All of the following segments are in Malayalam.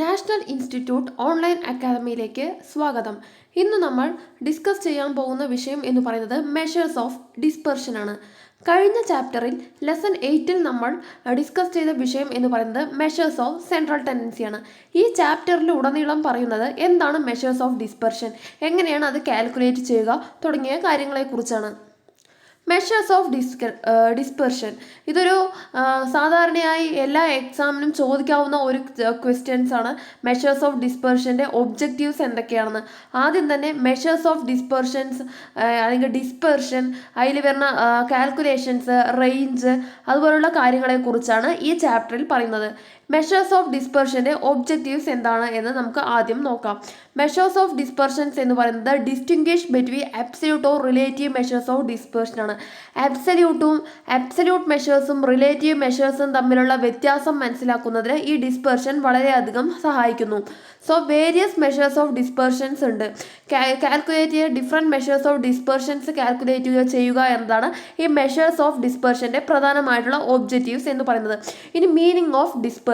നാഷണൽ ഇൻസ്റ്റിറ്റ്യൂട്ട് ഓൺലൈൻ അക്കാദമിയിലേക്ക് സ്വാഗതം. ഇന്ന് നമ്മൾ ഡിസ്കസ് ചെയ്യാൻ പോകുന്ന വിഷയം എന്ന് പറയുന്നത് മെഷേഴ്സ് ഓഫ് ഡിസ്പെർഷൻ ആണ്. കഴിഞ്ഞ ചാപ്റ്ററിൽ ലെസൺ 8ൽ നമ്മൾ ഡിസ്കസ് ചെയ്ത വിഷയം എന്ന് പറയുന്നത് മെഷേഴ്സ് ഓഫ് സെൻട്രൽ ടെൻഡൻസിയാണ്. ഈ ചാപ്റ്ററിൽ ഉടനീളം പറയുന്നത് എന്താണ് മെഷേഴ്സ് ഓഫ് ഡിസ്പെർഷൻ, എങ്ങനെയാണ് അത് കാൽക്കുലേറ്റ് ചെയ്യുക തുടങ്ങിയ കാര്യങ്ങളെക്കുറിച്ചാണ്. മെഷേഴ്സ് ഓഫ് ഡിസ്പെർഷൻ ഇതൊരു സാധാരണയായി എല്ലാ എക്സാമിനും ചോദിക്കാവുന്ന ഒരു ക്വസ്റ്റ്യൻസ് ആണ്. മെഷേഴ്സ് ഓഫ് ഡിസ്പെർഷൻ്റെ ഒബ്ജക്റ്റീവ്സ് എന്തൊക്കെയാണെന്ന് ആദ്യം തന്നെ മെഷേഴ്സ് ഓഫ് ഡിസ്പെർഷൻസ് അല്ലെങ്കിൽ ഡിസ്പെർഷൻ, അതിൽ വരുന്ന കാൽക്കുലേഷൻസ്, റേഞ്ച് അതുപോലുള്ള കാര്യങ്ങളെക്കുറിച്ചാണ് ഈ ചാപ്റ്ററിൽ പറയുന്നത്. മെഷേഴ്സ് ഓഫ് ഡിസ്പെർഷൻ്റെ ഒബ്ജക്റ്റീവ്സ് എന്താണ് എന്ന് നമുക്ക് ആദ്യം നോക്കാം. മെഷേഴ്സ് ഓഫ് ഡിസ്പെർഷൻസ് എന്ന് പറയുന്നത് distinguish between absolute or relative measures of dispersion ആണ്. അബ്സല്യൂട്ട് മെഷേഴ്സും റിലേറ്റീവ് മെഷേഴ്സും തമ്മിലുള്ള വ്യത്യാസം മനസ്സിലാക്കുന്നതിന് ഈ ഡിസ്പെർഷൻ വളരെയധികം സഹായിക്കുന്നു. സോ വേരിയസ് മെഷേഴ്സ് ഓഫ് ഡിസ്പെർഷൻസ് ഉണ്ട്. കാൽക്കുലേറ്റ് ചെയ്യുക, ഡിഫറെൻറ്റ് മെഷേഴ്സ് ഓഫ് ഡിസ്പെർഷൻസ് കാൽക്കുലേറ്റ് ചെയ്യുക എന്നതാണ് ഈ മെഷേഴ്സ് ഓഫ് ഡിസ്പെർഷൻ്റെ പ്രധാനമായിട്ടുള്ള ഒബ്ജക്റ്റീവ്സ് എന്ന് പറയുന്നത്. ഇനി meaning of dispersion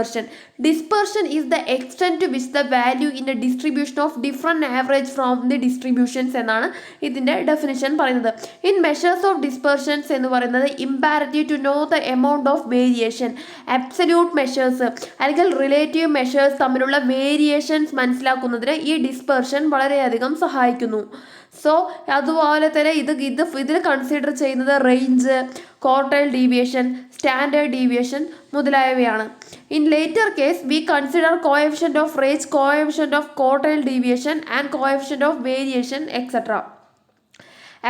is the extent to which the value in a distribution of different average from the distributions എന്നാണ് ഇതിൻ്റെ ഡെഫിനിഷൻ പറയുന്നത്. ഇൻ മെഷേഴ്സ് ഓഫ് ഡിസ്പെർഷൻസ് എന്ന് പറയുന്നത് imperative to know the amount of variation. Absolute measures അല്ലെങ്കിൽ റിലേറ്റീവ് മെഷേഴ്സ് തമ്മിലുള്ള വേരിയേഷൻസ് മനസ്സിലാക്കുന്നതിന് ഈ ഡിസ്പെർഷൻ വളരെയധികം സഹായിക്കുന്നു. സോ അതുപോലെ തന്നെ ഇതിൽ കൺസിഡർ ചെയ്യുന്നത് range, quartile deviation, standard deviation മുതലായവയാണ്. In later case we consider coefficient of range, coefficient of quartile deviation and coefficient of variation etcetera.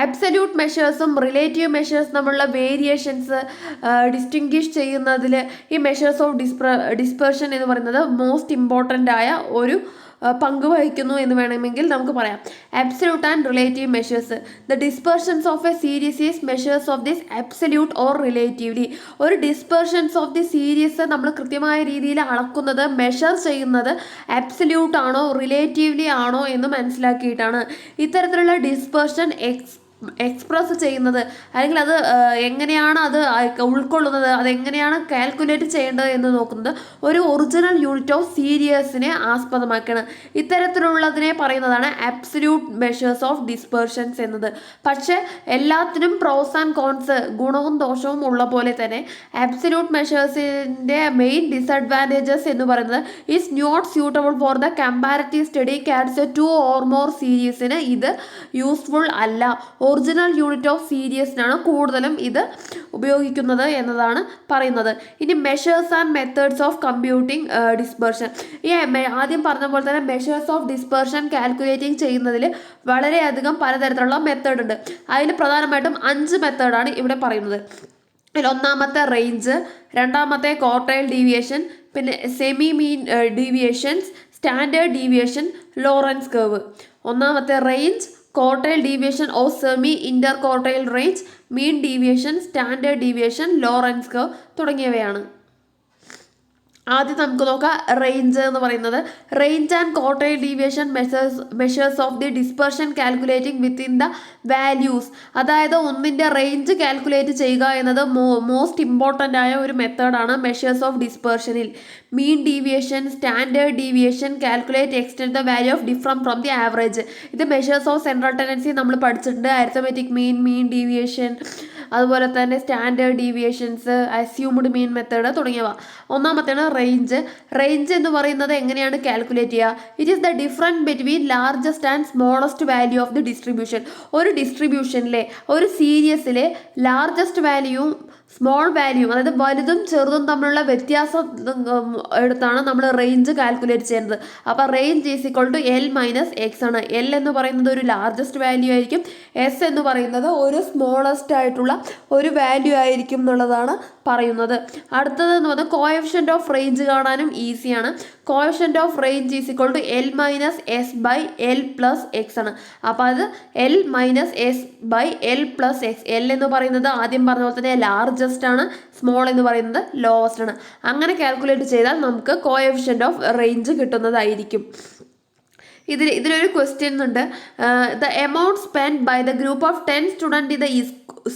Absolute മെഷേഴ്സും റിലേറ്റീവ് മെഷേഴ്സ് തമ്മിലുള്ള വേരിയേഷൻസ് ഡിസ്റ്റിംഗ്വിഷ് ചെയ്യുന്നതിൽ ഈ മെഷേഴ്സ് ഓഫ് ഡിസ്പെർഷൻ എന്ന് പറയുന്നത് മോസ്റ്റ് ഇമ്പോർട്ടൻ്റ് ആയ ഒരു പങ്ക് വഹിക്കുന്നു എന്ന് വേണമെങ്കിൽ നമുക്ക് പറയാം. Absolute and relative measures. The dispersions of a series is measures of this absolute or relatively. ഒരു ഡിസ്പെർഷൻസ് ഓഫ് ദി സീരീസ് നമ്മൾ കൃത്യമായ രീതിയിൽ അളക്കുന്നത്, മെഷർ ചെയ്യുന്നത് അബ്സല്യൂട്ട് ആണോ റിലേറ്റീവ്ലി ആണോ എന്ന് മനസ്സിലാക്കിയിട്ടാണ്. ഇത്തരത്തിലുള്ള ഡിസ്പെർഷൻ എക്സ്പ്രസ് ചെയ്യുന്നത് അല്ലെങ്കിൽ അത് എങ്ങനെയാണ് അത് ഉൾക്കൊള്ളുന്നത്, അതെങ്ങനെയാണ് കാൽക്കുലേറ്റ് ചെയ്യേണ്ടത് എന്ന് നോക്കുന്നത് ഒരു ഒറിജിനൽ യൂണിറ്റ് ഓഫ് സീരീസിനെ ആസ്പദമാക്കണം. ഇത്തരത്തിലുള്ളതിനെ പറയുന്നതാണ് അബ്സല്യൂട്ട് മെഷേഴ്സ് ഓഫ് ഡിസ്പെർഷൻസ് എന്നത്. പക്ഷേ എല്ലാത്തിനും പ്രോസ് ആൻഡ് കോൺസ്, ഗുണവും ദോഷവും ഉള്ള പോലെ തന്നെ അബ്സല്യൂട്ട് മെഷേഴ്സിൻ്റെ മെയിൻ ഡിസഡ്വാൻറ്റേജസ് എന്ന് പറയുന്നത് is not suitable for the comparative study കാറ്റ്സ് 2 or more സീരീസിന് ഇത് യൂസ്ഫുൾ അല്ല. ഒറിജിനൽ യൂണിറ്റ് ഓഫ് സീരീസിനാണ് കൂടുതലും ഇത് ഉപയോഗിക്കുന്നത് എന്നതാണ് പറയുന്നത്. ഇനി measures and methods of computing dispersion. ഈ ആദ്യം പറഞ്ഞ പോലെ തന്നെ മെഷേഴ്സ് ഓഫ് ഡിസ്പെർഷൻ കാൽക്കുലേറ്റിംഗ് ചെയ്യുന്നതിൽ വളരെയധികം പലതരത്തിലുള്ള മെത്തേഡ് ഉണ്ട്. അതിൽ പ്രധാനമായിട്ടും 5 മെത്തേഡാണ് ഇവിടെ പറയുന്നത്. അതിൽ ഒന്നാമത്തെ റേഞ്ച്, രണ്ടാമത്തെ ക്വാർട്ടൈൽ ഡീവിയേഷൻ, പിന്നെ semi mean deviations, standard deviation, Lorenz curve. ഒന്നാമത്തെ range, quartile deviation or semi interquartile range, mean deviation, standard deviation, Lorenz curve തുടങ്ങിയവയാണ്. ആദ്യം നമുക്ക് നോക്കാം റേഞ്ച് എന്ന് പറയുന്നത്. Range and quartile deviation measures of the dispersion calculating within the values. അതായത് ഒന്നിൻ്റെ റേഞ്ച് കാൽക്കുലേറ്റ് ചെയ്യുക എന്നത് മോസ്റ്റ് ഇമ്പോർട്ടൻ്റ് ആയ ഒരു മെത്തേഡാണ് മെഷേഴ്സ് ഓഫ് ഡിസ്പെർഷനിൽ. Mean deviation, standard deviation calculate extend the value of different from the average. ഇത് മെഷേഴ്സ് ഓഫ് സെൻട്രൽ ടെൻഡൻസി നമ്മൾ പഠിച്ചിട്ടുണ്ട്. അരിത്തമെറ്റിക് മീൻ ഡീവിയേഷൻ, അതുപോലെ തന്നെ standard deviations, assumed mean method തുടങ്ങിയവ. ഒന്നാമത്തേണ് റേഞ്ച് എന്ന് പറയുന്നത് എങ്ങനെയാണ് കാൽക്കുലേറ്റ് ചെയ്യുക? It is the difference between largest and smallest value of the distribution. ഒരു ഡിസ്ട്രിബ്യൂഷനിലെ, ഒരു സീരീസിലെ ലാർജസ്റ്റ് വാല്യൂവും സ്മോൾ വാല്യൂവും, അതായത് വലുതും ചെറുതും തമ്മിലുള്ള വ്യത്യാസം എടുത്താണ് നമ്മൾ റേഞ്ച് കാൽക്കുലേറ്റ് ചെയ്യുന്നത്. അപ്പോൾ range is equal to L - X ആണ്. L എന്ന് പറയുന്നത് ഒരു ലാർജസ്റ്റ് വാല്യൂ ആയിരിക്കും, S എന്ന് പറയുന്നത് ഒരു സ്മോളസ്റ്റ് ആയിട്ടുള്ള ഒരു വാല്യൂ ആയിരിക്കും എന്നുള്ളതാണ് പറയുന്നത്. അടുത്തതെന്ന് പറഞ്ഞാൽ കോഎഫിഷ്യന്റ് ഓഫ് റേഞ്ച് കാണാനും ഈസിയാണ്. Coefficient of range is equal to L - S by L plus X ആണ്. അപ്പോൾ അത് L - S by L plus X. L എന്ന് പറയുന്നത് ആദ്യം പറഞ്ഞ പോലെ തന്നെ ലാർജസ്റ്റ് ആണ്, സ്മോൾ എന്ന് പറയുന്നത് ലോവസ്റ്റ് ആണ്. അങ്ങനെ കാൽക്കുലേറ്റ് ചെയ്താൽ നമുക്ക് കോഎഫിഷ്യന്റ് ഓഫ് റേഞ്ച് കിട്ടുന്നതായിരിക്കും. ഇതിലൊരു ക്വസ്റ്റ്യൻ ഉണ്ട്. The amount spend by the group of 10 student in the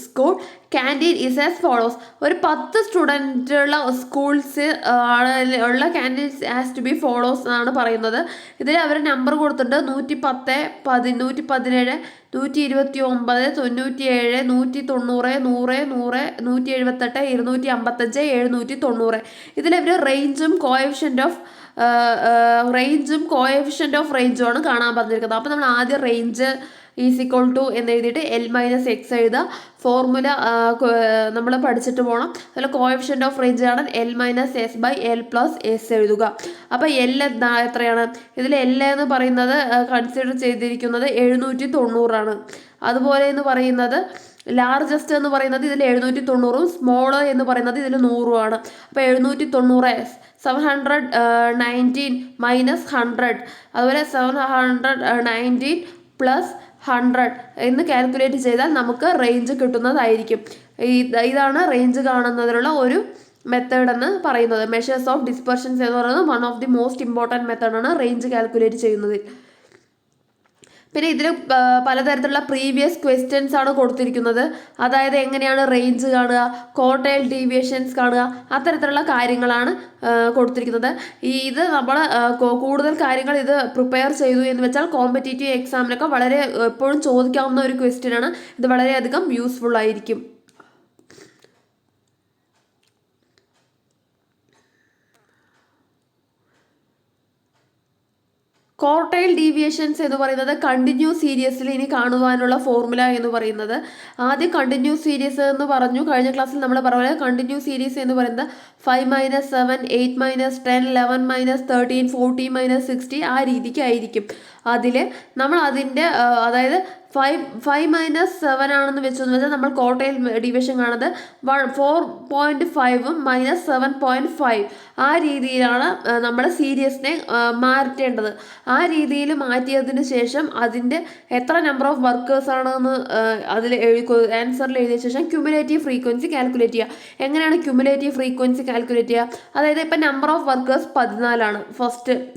school canteen is as follows. ഒരു 10 സ്റ്റുഡൻറ്റ് ഉള്ള സ്കൂൾസ് ഉള്ള canteens as to be follows എന്നാണ് പറയുന്നത്. ഇതിൽ അവർ നമ്പർ കൊടുത്തിട്ടുണ്ട് 110, 117, 129, 97, 190, 100, 178, 255, 790. ഇതിലവർ റേഞ്ചും കോഎഫിഷ്യൻ്റ് ഓഫ് റേഞ്ചുമാണ് കാണാൻ പറഞ്ഞിരിക്കുന്നത്. അപ്പോൾ നമ്മൾ ആദ്യം റേഞ്ച് ഈസ് ഈക്വൾ ടു എന്ന് എഴുതിയിട്ട് L-X എഴുതുക. ഫോർമുല നമ്മൾ പഠിച്ചിട്ട് പോകണം. അതിൽ കോഎഫിഷ്യൻ്റ് ഓഫ് റേഞ്ച് ആണ് L-S/L+S എഴുതുക. അപ്പോൾ L എത്രയാണ്? ഇതിൽ L എന്ന് പറയുന്നത് കൺസിഡർ ചെയ്തിരിക്കുന്നത് 790 അതുപോലെ എന്ന് പറയുന്നത് ലാർജസ്റ്റ് എന്ന് പറയുന്നത് ഇതിൽ 790, സ്മോള് എന്ന് പറയുന്നത് ഇതിൽ 100. അപ്പോൾ 790 719 മൈനസ് 100, അതുപോലെ 719 പ്ലസ് 100 എന്ന് കാൽക്കുലേറ്റ് ചെയ്താൽ നമുക്ക് റേഞ്ച് കിട്ടുന്നതായിരിക്കും. ഇതാണ് റേഞ്ച് കാണുന്നതിനുള്ള ഒരു മെത്തേഡ് എന്ന് പറയുന്നത്. മെഷേഴ്സ് ഓഫ് ഡിസ്പെർഷൻസ് എന്ന് പറയുന്നത് one of the most important മെത്തേഡാണ് റേഞ്ച് കാൽക്കുലേറ്റ് ചെയ്യുന്നത്. പിന്നെ ഇതിൽ പലതരത്തിലുള്ള പ്രീവിയസ് ക്വസ്റ്റ്യൻസ് ആണ് കൊടുത്തിരിക്കുന്നത്. അതായത് എങ്ങനെയാണ് റേഞ്ച് കാണുക, ക്വാർട്ടൈൽ ഡീവിയേഷൻസ് കാണുക, അത്തരത്തിലുള്ള കാര്യങ്ങളാണ് കൊടുത്തിരിക്കുന്നത്. ഇത് നമ്മൾ കൂടുതൽ കാര്യങ്ങൾ ഇത് പ്രിപ്പയർ ചെയ്തു എന്ന് വെച്ചാൽ കോമ്പറ്റേറ്റീവ് എക്സാമിനൊക്കെ വളരെ എപ്പോഴും ചോദിക്കാവുന്ന ഒരു ക്വസ്റ്റ്യൻ ആണ്. ഇത് വളരെയധികം യൂസ്ഫുൾ ആയിരിക്കും. ക്വാർട്ടൈൽ ഡീവിയേഷൻസ് എന്ന് പറയുന്നത് കണ്ടിന്യൂസ് സീരീസിൽ ഇനി കാണുവാനുള്ള ഫോർമുല എന്ന് പറയുന്നത്, ആദ്യം കണ്ടിന്യൂസ് സീരീസ് എന്ന് പറഞ്ഞു. കഴിഞ്ഞ ക്ലാസ്സിൽ നമ്മൾ പറഞ്ഞ കണ്ടിന്യൂസ് സീരീസ് എന്ന് പറയുന്നത് 5 - 7, 8 - 10, 11 - 13, 14 - 60 ആ രീതിക്കായിരിക്കും. അതിൽ നമ്മൾ അതിൻ്റെ അതായത് 5 - 7 ആണെന്ന് വെച്ചെന്ന് വെച്ചാൽ നമ്മൾ ക്വാർട്ടൈൽ ഡീവിയേഷൻ കാണുന്നത് 4.5 - 7.5 ആ രീതിയിലാണ് നമ്മൾ സീരീസിനെ മാറ്റേണ്ടത്. ആ രീതിയിൽ മാറ്റിയതിന് ശേഷം അതിൻ്റെ എത്ര നമ്പർ ഓഫ് വർക്കേഴ്സ് ആണെന്ന് അതിൽ ആൻസറിൽ എഴുതിയ ശേഷം ക്യുമുലേറ്റീവ് ഫ്രീക്വൻസി കാൽക്കുലേറ്റ് ചെയ്യുക. എങ്ങനെയാണ് ക്യുമുലേറ്റീവ് ഫ്രീക്വൻസി കാൽക്കുലേറ്റ് ചെയ്യുക? അതായത് ഇപ്പം നമ്പർ ഓഫ് വർക്കേഴ്സ് 14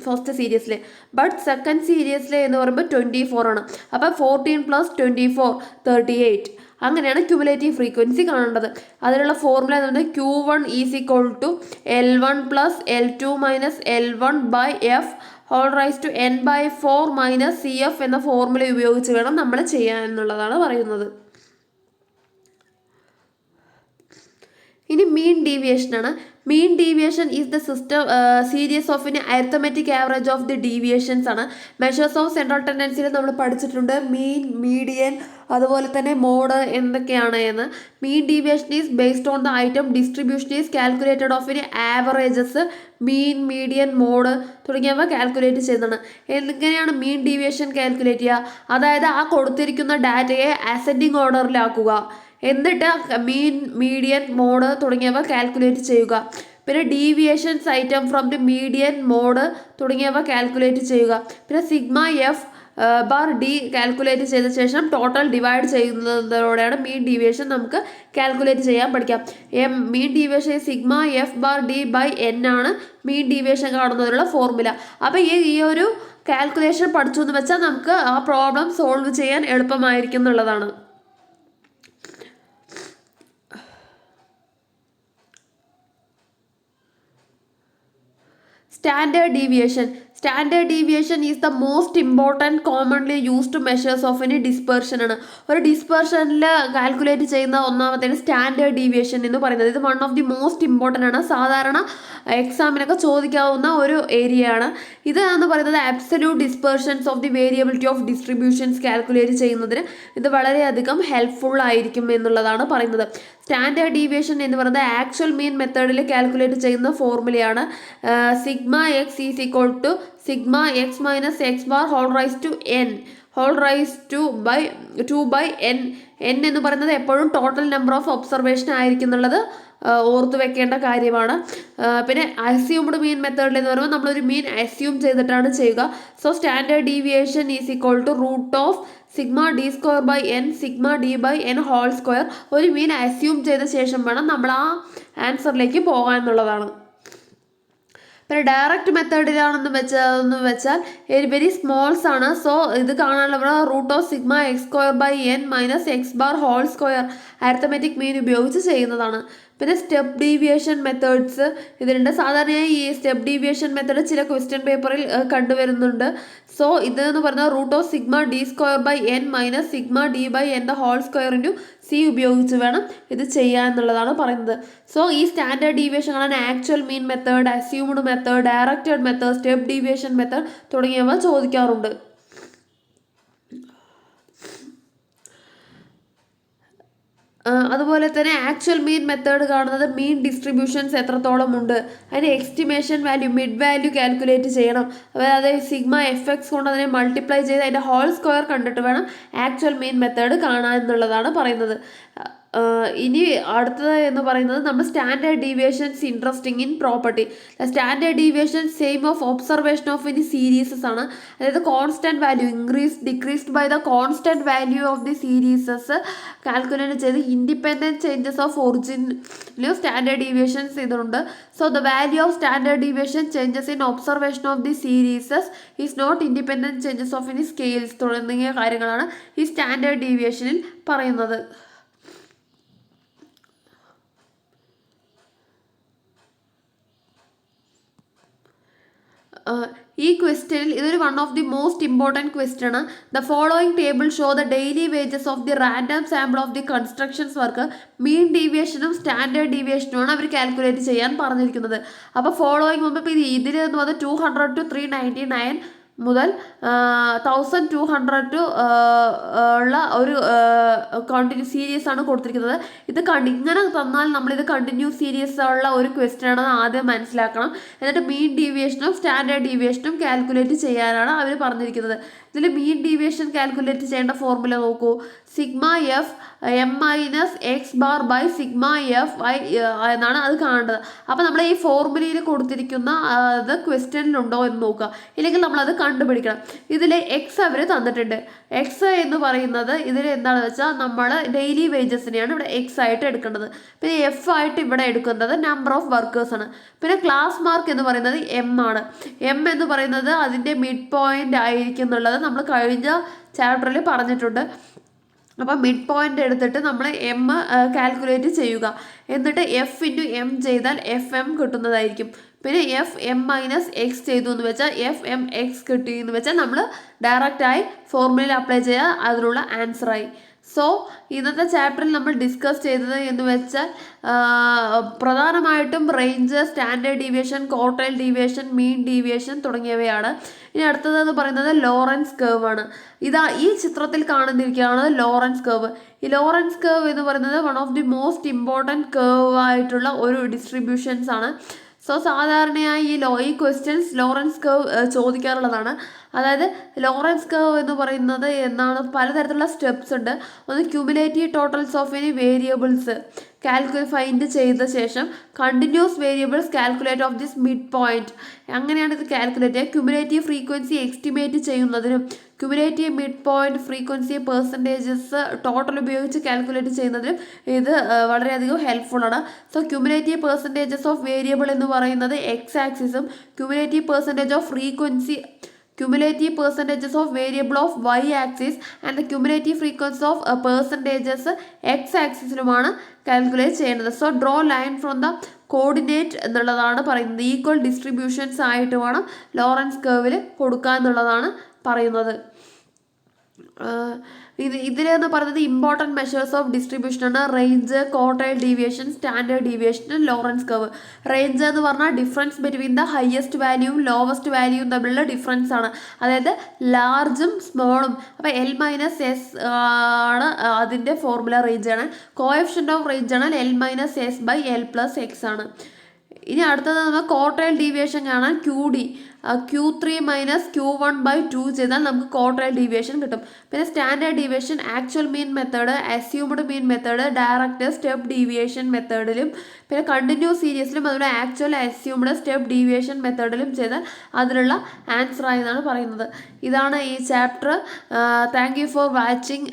ഫസ്റ്റ് സീരീസിൽ, ബട്ട് സെക്കൻഡ് സീരീസിൽ എന്ന് പറയുമ്പോൾ 24 അപ്പോൾ 14 + 24 38. അങ്ങനെയാണ് ക്യുമുലേറ്റീവ് ഫ്രീക്വൻസി കാണേണ്ടത്. അതിനുള്ള ഫോർമുല എന്നുള്ളത് Q1 is equal to L1 + L2 - L1/F whole raise to N/4 - CF എന്ന ഫോർമുല ഉപയോഗിച്ച് വേണം നമ്മൾ ചെയ്യാൻ എന്നുള്ളതാണ് പറയുന്നത്. ഇനി മീൻ ഡീവിയേഷൻ ആണ്. Mean deviation is the series of arithmetic average of the deviations ആണ്. മെഷേഴ്സ് ഓഫ് സെൻട്രൽ ടെൻഡൻസിയിൽ നമ്മൾ പഠിച്ചിട്ടുണ്ട് മീൻ, മീഡിയൻ, അതുപോലെ തന്നെ മോഡ് എന്തൊക്കെയാണ് എന്ന്. Mean deviation is based on the item distribution is calculated of averages. Mean, median, mode തുടങ്ങിയവ കാൽക്കുലേറ്റ് ചെയ്യുന്നതാണ്. എങ്ങനെയാണ് മീൻ ഡീവിയേഷൻ കാൽക്കുലേറ്റ് ചെയ്യുക? അതായത് ആ കൊടുത്തിരിക്കുന്ന ഡാറ്റയെ അസെൻഡിങ് ഓർഡറിലാക്കുക, എന്നിട്ട് മീൻ, മീഡിയൻ, മോഡ് തുടങ്ങിയവ കാൽക്കുലേറ്റ് ചെയ്യുക. പിന്നെ deviations item from the median, mode തുടങ്ങിയവ കാൽക്കുലേറ്റ് ചെയ്യുക. പിന്നെ σf/d കാൽക്കുലേറ്റ് ചെയ്ത ശേഷം ടോട്ടൽ ഡിവൈഡ് ചെയ്യുന്നതോടെയാണ് മീൻ ഡീവിയേഷൻ നമുക്ക് കാൽക്കുലേറ്റ് ചെയ്യാൻ പഠിക്കാം. മീൻ ഡീവിയേഷൻ σf/d/n ആണ് മീൻ ഡീവിയേഷൻ കാണുന്നതിനുള്ള ഫോർമുല. അപ്പോൾ ഈ ഒരു കാൽക്കുലേഷൻ പഠിച്ചു എന്ന് വെച്ചാൽ നമുക്ക് ആ പ്രോബ്ലം സോൾവ് ചെയ്യാൻ എളുപ്പമായിരിക്കും എന്നുള്ളതാണ്. Standard deviation is the most important commonly used measures of any dispersion ആണ്. ഒരു ഡിസ്പെർഷനിൽ കാൽക്കുലേറ്റ് ചെയ്യുന്ന ഒന്നാമത്തേന് സ്റ്റാൻഡേർഡ് ഡീവിയേഷൻ എന്ന് പറയുന്നത്. ഇത് one of the most important ആണ്. സാധാരണ എക്സാമിനൊക്കെ ചോദിക്കാവുന്ന ഒരു ഏരിയ ആണ്. ഇത് എന്ന് പറയുന്നത് absolute dispersions of the variability of distributions calculate ചെയ്യുന്നതിന് ഇത് വളരെയധികം ഹെൽപ്ഫുൾ ആയിരിക്കും എന്നുള്ളതാണ് പറയുന്നത്. സ്റ്റാൻഡേർഡ് ഡീവിയേഷൻ എന്ന് പറയുന്നത് ആക്ച്വൽ മീൻ മെത്തേഡിൽ കാൽക്കുലേറ്റ് ചെയ്യുന്ന ഫോർമുലയാണ്. σx is equal to σx - x bar whole raise to n whole raise to 2/n. n എന്ന് പറയുന്നത് എപ്പോഴും ടോട്ടൽ നമ്പർ ഓഫ് ഒബ്സർവേഷൻ ആയിരിക്കും എന്നുള്ളത് ഓർത്ത് വെക്കേണ്ട കാര്യമാണ്. പിന്നെ അസ്യൂംഡ് മീൻ മെത്തേഡിൽ എന്ന് പറയുമ്പോൾ നമ്മളൊരു മീൻ അസ്യൂം ചെയ്തിട്ടാണ് ചെയ്യുക. So standard deviation is equal to √(σd²/n σd/n whole square. ഒരു മീൻ അസ്യൂം ചെയ്ത ശേഷം വേണം നമ്മൾ ആ ആൻസറിലേക്ക് പോകാൻ എന്നുള്ളതാണ്. പിന്നെ ഡയറക്റ്റ് മെത്തേഡിലാണെന്ന് വെച്ചാൽ വെരി സ്മോൾസ് ആണ്. സോ ഇത് കാണാനുള്ള √((x²/n-x⁻) അരിത്തമെറ്റിക് മീൻ ഉപയോഗിച്ച് ചെയ്യുന്നതാണ്. പിന്നെ സ്റ്റെപ്പ് ഡീവിയേഷൻ മെത്തേഡ്സ് ഇതിലുണ്ട്. സാധാരണയായി ഈ സ്റ്റെപ്പ് ഡീവിയേഷൻ മെത്തേഡ് ചില ക്വസ്റ്റ്യൻ പേപ്പറിൽ കണ്ടുവരുന്നുണ്ട്. സോ ഇതെന്ന് പറഞ്ഞാൽ √((d²/n-((σd/n)(c) ഉപയോഗിച്ച് വേണം ഇത് ചെയ്യാൻ എന്നുള്ളതാണ് പറയുന്നത്. സോ ഈ സ്റ്റാൻഡേർഡ് ഡീവിയേഷൻ ആണ് actual mean method, assumed method, directed method, step deviation method തുടങ്ങിയവ ചോദിക്കാറുണ്ട്. അതുപോലെ തന്നെ ആക്ച്വൽ മീൻ മെത്തേഡ് കാണുന്നത് മീൻ ഡിസ്ട്രിബ്യൂഷൻസ് എത്രത്തോളം ഉണ്ട്, അതിന് estimation value, mid value calculate ചെയ്യണം. അതായത് ((Σ((f(x) കൊണ്ട് അതിനെ മൾട്ടിപ്ലൈ ചെയ്ത് അതിൻ്റെ ഹോൾ സ്ക്വയർ കണ്ടിട്ട് വേണം ആക്ച്വൽ മീൻ മെത്തേഡ് കാണാൻ എന്നുള്ളതാണ് പറയുന്നത്. ഇനി അടുത്തത് എന്ന് പറയുന്നത് നമ്മൾ standard deviations interesting in property. Standard deviation same of observation of ഇനി സീരീസസ് ആണ്. അതായത് constant value decreased by the constant value of the series calculate ചെയ്ത് ഇൻഡിപെൻഡൻറ്റ് ചേഞ്ചസ് ഓഫ് ഒറിജിനിലും സ്റ്റാൻഡേർഡ് ഡീവിയേഷൻസ് ഇതുണ്ട്. So the value of standard deviation changes in observation of the series is not independent changes of ഇനി സ്കെയിൽസ് തുടങ്ങിയ കാര്യങ്ങളാണ് ഈ സ്റ്റാൻഡേർഡ് ഡീവിയേഷനിൽ പറയുന്നത്. ഈ ക്വസ്റ്റ്യനിൽ ഇതൊരു one of the most important question ആണ്. The following table show the daily wages of the random sample of the constructions work. Mean ഡീവിയേഷനും സ്റ്റാൻഡേർഡ് ഡീവിയേഷനുമാണ് അവർ കാൽക്കുലേറ്റ് ചെയ്യാൻ പറഞ്ഞിരിക്കുന്നത്. അപ്പോൾ ഫോളോയിങ് മുമ്പ് ഇതിൽ എന്ന് പറഞ്ഞാൽ 200 to 399 മുതൽ 1200 to ഉള്ള ഒരു കണ്ടിന്യൂസ് സീരീസ് ആണ് കൊടുത്തിരിക്കുന്നത്. ഇത് ഇങ്ങനെ തന്നാൽ നമ്മളിത് കണ്ടിന്യൂസ് സീരീസ് ഉള്ള ഒരു ക്വസ്റ്റ്യൻ ആണെന്ന് ആദ്യം മനസ്സിലാക്കണം. എന്നിട്ട് മീൻ ഡീവിയേഷനും സ്റ്റാൻഡേർഡ് ഡീവിയേഷനും കാൽക്കുലേറ്റ് ചെയ്യാനാണ് അവർ പറഞ്ഞിരിക്കുന്നത്. ഇതിൽ മീൻ ഡീവിയേഷൻ കാൽക്കുലേറ്റ് ചെയ്യേണ്ട ഫോർമുല നോക്കൂ. ((Σ(f m-x⁻)/(Σ(f)) എന്നാണ് അത് കാണേണ്ടത്. അപ്പോൾ നമ്മൾ ഈ ഫോർമുലയിൽ കൊടുത്തിരിക്കുന്ന അത് ക്വസ്റ്റ്യനിലുണ്ടോ എന്ന് നോക്കുക, ഇല്ലെങ്കിൽ നമ്മളത് കണ്ടുപിടിക്കണം. ഇതിൽ എക്സ് അവർ തന്നിട്ടുണ്ട്. എക്സ് എന്ന് പറയുന്നത് ഇതിൽ എന്താണെന്ന് വെച്ചാൽ നമ്മൾ ഡെയിലി വേജസിനെയാണ് ഇവിടെ എക്സ് ആയിട്ട് എടുക്കേണ്ടത്. പിന്നെ എഫ് ആയിട്ട് ഇവിടെ എടുക്കുന്നത് നമ്പർ ഓഫ് വർക്കേഴ്സ് ആണ്. പിന്നെ ക്ലാസ് മാർക്ക് എന്ന് പറയുന്നത് എം ആണ്. എം എന്ന് പറയുന്നത് അതിൻ്റെ മിഡ് പോയിന്റ് ആയിരിക്കും എന്നുള്ളത് നമ്മൾ കഴിഞ്ഞ ചാപ്റ്ററിൽ പറഞ്ഞിട്ടുണ്ട്. അപ്പോൾ മിഡ് പോയിന്റ് എടുത്തിട്ട് നമ്മൾ എം കാൽക്കുലേറ്റ് ചെയ്യുക. എന്നിട്ട് എഫ് ഇൻറ്റു എം ചെയ്താൽ എഫ് എം കിട്ടുന്നതായിരിക്കും. പിന്നെ ((f(m-x) ചെയ്തു എന്ന് വെച്ചാൽ ((f(m(x) കിട്ടി എന്ന് വെച്ചാൽ നമ്മൾ ഡയറക്റ്റായി ഫോർമുലയിൽ അപ്ലൈ ചെയ്യുക, അതിനുള്ള ആൻസറായി. സോ ഇന്നത്തെ ചാപ്റ്ററിൽ നമ്മൾ ഡിസ്കസ് ചെയ്തത് എന്ന് വെച്ചാൽ പ്രധാനമായിട്ടും range, standard deviation, quartile deviation, mean deviation തുടങ്ങിയവയാണ്. ഇനി അടുത്തതെന്ന് പറയുന്നത് ലോറൻസ് കേർവ് ആണ്. ഈ ചിത്രത്തിൽ കാണുന്നിരിക്കുകയാണ് ലോറൻസ് കേർവ്. ഈ ലോറൻസ് കേർവ് എന്ന് പറയുന്നത് one of the most important curve ആയിട്ടുള്ള ഒരു ഡിസ്ട്രിബ്യൂഷൻസ് ആണ്. സോ സാധാരണയായി ഈ ക്വസ്റ്റ്യൻസ് ലോറൻസ് കേർവ് ചോദിക്കാറുള്ളതാണ്. അതായത് ലോറൻസ് കേർവ് എന്ന് പറയുന്നത് എന്നാണ് പലതരത്തിലുള്ള സ്റ്റെപ്സ് ഉണ്ട്. ഒന്ന് cumulative totals of any variables find ചെയ്ത ശേഷം continuous variables calculate of this mid point, അങ്ങനെയാണ് ഇത് കാൽക്കുലേറ്റ് ചെയ്യുക. ക്യുമുലേറ്റീവ് ഫ്രീക്വൻസി എസ്റ്റിമേറ്റ് ചെയ്യുന്നതിനും cumulative mid point frequency percentages total ഉപയോഗിച്ച് കാൽക്കുലേറ്റ് ചെയ്യുന്നതിനും ഇത് വളരെയധികം ഹെൽപ്ഫുൾ ആണ്. So cumulative percentages of variable എന്ന് പറയുന്നത് എക്സ് ആക്സിസും cumulative percentage of variable of Y axis and the cumulative frequency of percentages X ആക്സിസിലുമാണ് കാൽക്കുലേറ്റ് ചെയ്യേണ്ടത്. So draw line from the coordinate എന്നുള്ളതാണ് പറയുന്നത്. ഈക്വൽ ഡിസ്ട്രിബ്യൂഷൻസ് ആയിട്ട് വേണം ലോറൻസ് കേർവിൽ കൊടുക്കുക എന്നുള്ളതാണ് പറയുന്നത്. ഇതിലെന്ന് പറയുന്നത് ഇമ്പോർട്ടൻറ്റ് മെഷേഴ്സ് ഓഫ് ഡിസ്ട്രിബ്യൂഷൻ ആണ്. Range, quartile deviation, standard deviation, Lorenz curve. Range എന്ന് പറഞ്ഞാൽ ഡിഫറൻസ് ബിറ്റ്വീൻ ദ ഹയസ്റ്റ് വാല്യൂവും ലോവസ്റ്റ് വാല്യൂവും തമ്മിലുള്ള ഡിഫറൻസ് ആണ്. അതായത് ലാർജും സ്മോളും. അപ്പോൾ L-S ആണ് അതിൻ്റെ ഫോർമുല. റേഞ്ച് ആണ്. കോഎഫിഷ്യൻ്റ് ഓഫ് റേഞ്ച് ആണ് L-S/L+X ആണ്. ഇനി അടുത്തത് നമ്മൾ ക്വാർട്ടൈൽ ഡീവിയേഷൻ കാണാൻ QD Q3 - Q1/2 ചെയ്താൽ നമുക്ക് ക്വാർട്ടൈൽ ഡീവിയേഷൻ കിട്ടും. പിന്നെ standard deviation actual mean method, assumed mean method, direct, step deviation മെത്തേഡിലും പിന്നെ കണ്ടിന്യൂസ് സീരീസിലും അതുപോലെ ആക്ച്വൽ, അസ്യൂംഡ്, സ്റ്റെപ്പ് ഡീവിയേഷൻ മെത്തേഡിലും ചെയ്താൽ അതിനുള്ള ആൻസറായി എന്നാണ് പറയുന്നത്. ഇതാണ് ഈ chapter. Thank you for watching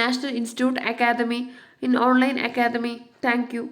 national institute academy in online academy. Thank U.